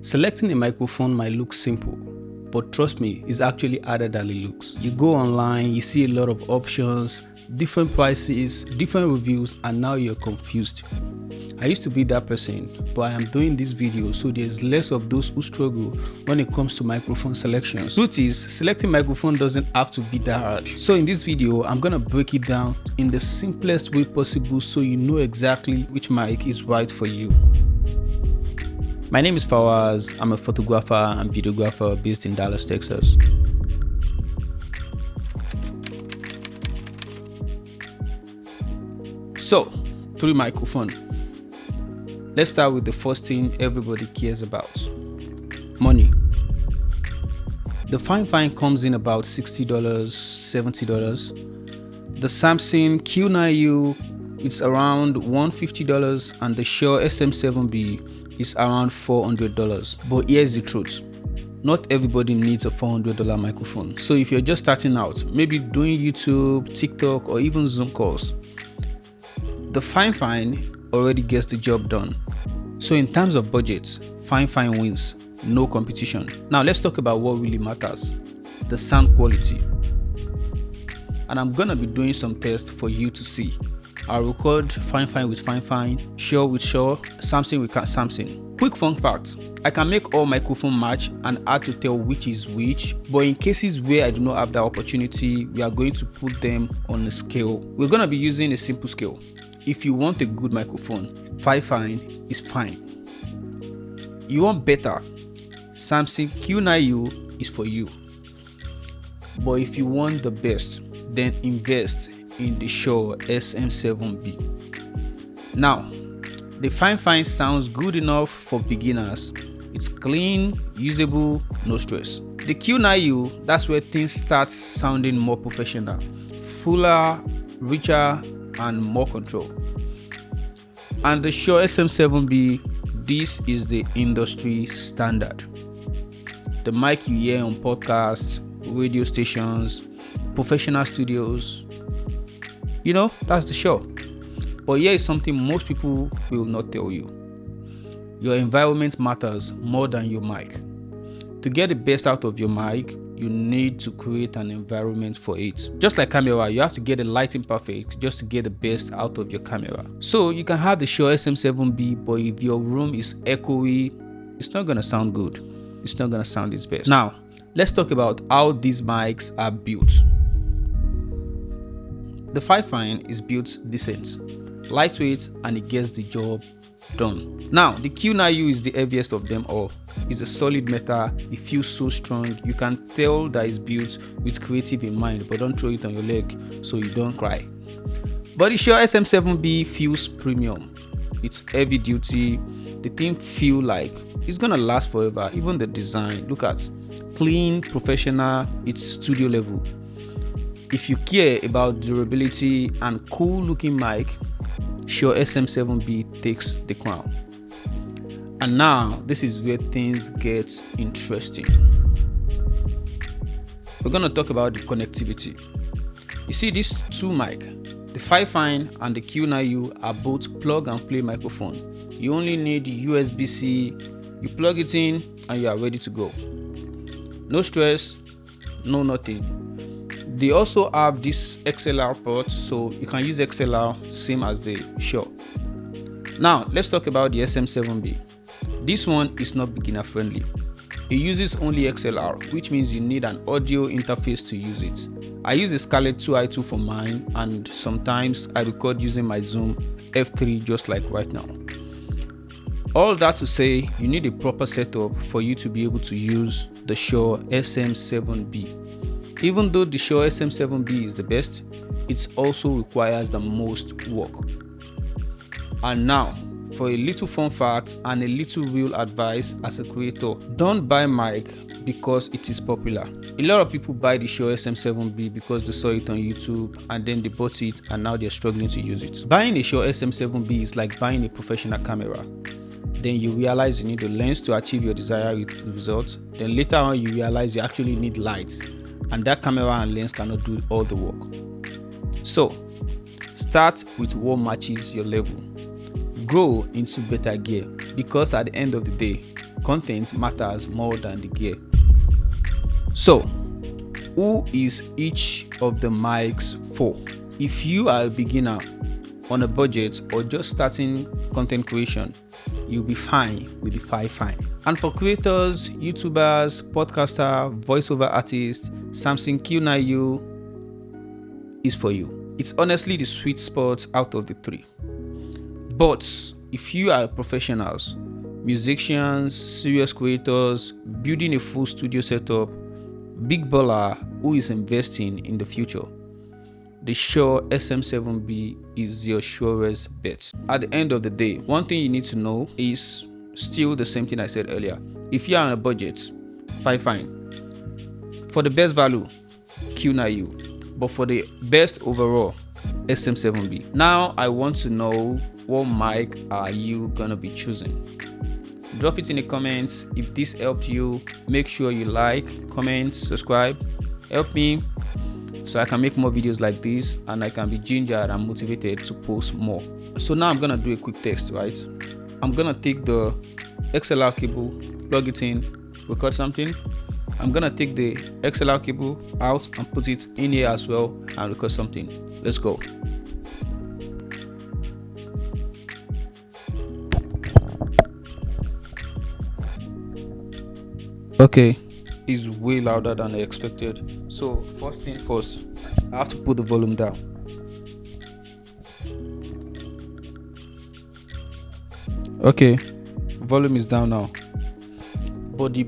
Selecting a microphone might look simple, but trust me, it's actually harder than it looks. You go online, you see a lot of options, different prices, different reviews, and now you're confused. I used to be that person, but I am doing this video so there's less of those who struggle when it comes to microphone selections. Truth is, selecting microphone doesn't have to be that hard. So in this video, I'm gonna break it down in the simplest way possible so you know exactly which mic is right for you. My name is Fawaz. I'm a photographer and videographer based in Dallas, Texas. So, through microphone. Let's start with the first thing everybody cares about: money. The FIFINE comes in about $60, $70. The Samson Q9U, it's around $150, and the Shure SM7B is around $400. But here's the truth: not everybody needs a $400 microphone. So if you're just starting out, maybe doing YouTube, TikTok, or even Zoom calls, the FIFINE already gets the job done. So in terms of budget, FIFINE wins, no competition. Now let's talk about what really matters: the sound quality. And I'm gonna be doing some tests for you to see. I'll record FIFINE with FIFINE, Shure with Shure, Samson with Samson. Quick fun fact: I can make all microphone match and hard to tell which is which, but in cases where I do not have that opportunity, we are going to put them on a scale. We're gonna be using a simple scale. If you want a good microphone, FIFINE is fine. You want better, Samson Q9U is for you. But if you want the best, then invest in the Shure SM7B. Now, the FIFINE sounds good enough for beginners. It's clean, usable, no stress. The Q9U, that's where things start sounding more professional, fuller, richer, and more control. And the Shure SM7B, this is the industry standard. The mic you hear on podcasts, radio stations, professional studios, you know, that's the Shure. But here is something most people will not tell you: your environment matters more than your mic. To get the best out of your mic, you need to create an environment for it. Just like camera, you have to get the lighting perfect just to get the best out of your camera. So you can have the Shure SM7B, but if your room is echoey, it's not gonna sound good. It's not gonna sound its best. Now, let's talk about how these mics are built. The FIFINE is built decent, lightweight, and it gets the job done. Now, the Q9U is the heaviest of them all. It's a solid metal. It feels so strong. You can tell that it's built with creative in mind, but don't throw it on your leg so you don't cry. But the Shure SM7B feels premium. It's heavy duty. The thing feels like it's gonna last forever. Even the design, look at, clean, professional. It's studio level. If you care about durability and cool looking mic, Shure SM7B takes the crown. And now this is where things get interesting. We're going to talk about the connectivity. You see these two mic, the FIFINE and the Q9U, are both plug and play microphone. You only need USB-C, you plug it in and you are ready to go. No stress, no nothing. They also have this XLR port, so you can use XLR same as the Shure. Now let's talk about the SM7B. This one is not beginner friendly. It uses only XLR, which means you need an audio interface to use it. I use a Scarlett 2i2 for mine, and sometimes I record using my Zoom F3 just like right now. All that to say, you need a proper setup for you to be able to use the Shure SM7B. Even though the Shure SM7B is the best, it also requires the most work. And now, for a little fun fact and a little real advice as a creator: don't buy mic because it is popular. A lot of people buy the Shure SM7B because they saw it on YouTube and then they bought it and now they're struggling to use it. Buying a Shure SM7B is like buying a professional camera. Then you realize you need a lens to achieve your desired results. Then later on you realize you actually need lights, and that camera and lens cannot do all the work. So start with what matches your level. Grow into better gear, because at the end of the day, content matters more than the gear. So, who is each of the mics for? If you are a beginner on a budget or just starting content creation, you'll be fine with the FIFINE. And for creators, YouTubers, podcaster, voiceover artists, Samson Q9U is for you. It's honestly the sweet spot out of the three. But if you are professionals, musicians, serious creators, building a full studio setup, big baller who is investing in the future, the Shure SM7B is your surest bet. At the end of the day, one thing you need to know is still the same thing I said earlier. If you are on a budget, FIFINE. For the best value, Q9U. But for the best overall, SM7B. Now I want to know, what mic are you gonna be choosing? Drop it in the comments. If this helped you, make sure you like, comment, subscribe. Help me so I can make more videos like this and I can be gingered and motivated to post more. So now I'm gonna do a quick test, right? I'm gonna take the XLR cable, plug it in, record something. I'm gonna take the XLR cable out and put it in here as well and record something. Let's go. Okay, it's way louder than I expected. So first thing first, I have to put the volume down. Okay, volume is down now. But the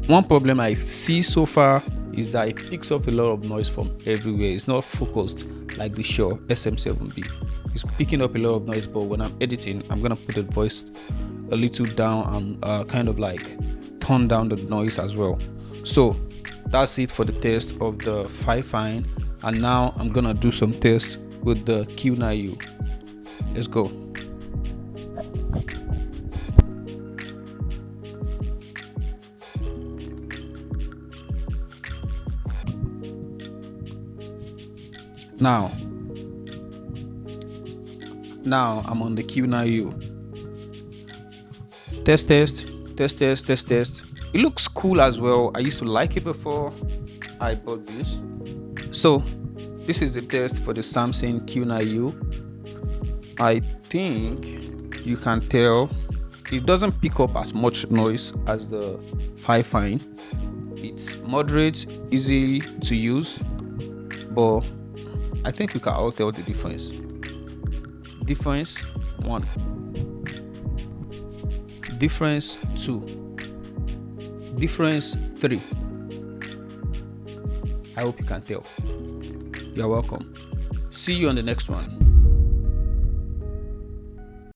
one problem I see so far is that it picks up a lot of noise from everywhere. It's not focused like the Shure SM7B. It's picking up a lot of noise, but when I'm editing, I'm gonna put the voice a little down and kind of like turn down the noise as well. So that's it for the test of the FIFINE, and now I'm gonna do some tests with the Q9U. Let's go. Now I'm on the Q9U. Test. It looks cool as well. I used to like it before I bought this. So this is the test for the Samson Q9U. I think you can tell it doesn't pick up as much noise as the FIFINE. It's moderate, easy to use, but I think we can all tell the difference. Difference 1. Difference 2. Difference 3. I hope you can tell. You're welcome. See you on the next one.